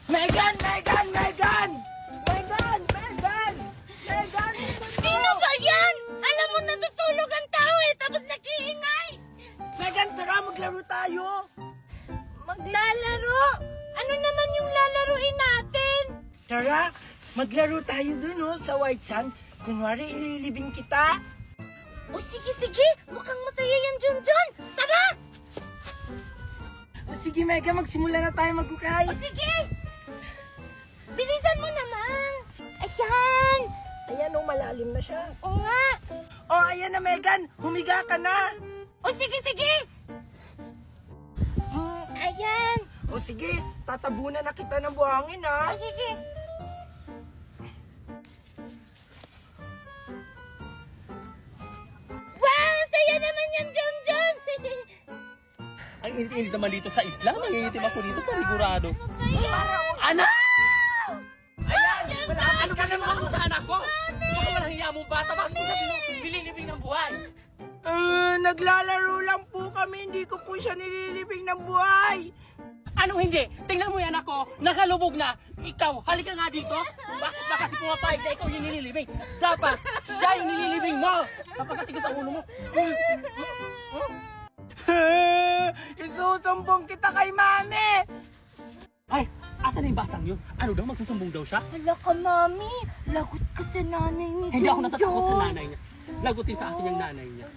Megan! Megan! Megan! Megan! Megan! Megan! Sino ba yan? Alam mo, natutulog ang tao eh, tapos nag-iingay. Megan, tara, maglaro tayo! Maglalaro? Ano naman yung lalaruin natin? Tara, maglaro tayo dun, oh, sa White Sand. Kunwari, ililibing kita. O sige, mukhang masaya yan, Junjun. Tara! O sige, Megan, magsimula na tayo magkukay. O sige! Bilisan mo naman. Ayan! Ayan, oh, malalim na siya. O nga! Oh, ayan na, Megan. Humiga ka na. O sige! Ayan! O sige, tatabunan na kita ng buhangin, ha? O sige! Wow! Saya naman yan, Junjun! Ang init-init naman dito sa isla. Mangingitim ako dito, panigurado. Ano? Ayan! Ano ba naman ako sa anak ko? Baka walang hiya mong bata. Bakit mo siya nililibing ng buhay? Naglalaro lang po kami. Hindi ko po siya nililibing ng buhay. Anong hindi? Tingnan mo yan ako, nakalubog na. Ikaw, halika nga dito. Bakit ba kasi pumapayag na ikaw yung nililibing? Dapat, siya yung nililibing mo. Kapagkatigil sa ulo mo. Isusumbong kita kay Mami. Ay, asan na yung batang yun? Ano daw, magsusumbong daw siya? Hala ka, Mami. Lagot ka sa nanay ni Junjun. Hindi ako natatakot sa nanay niya. Lagutin sa akin yung nanay niya.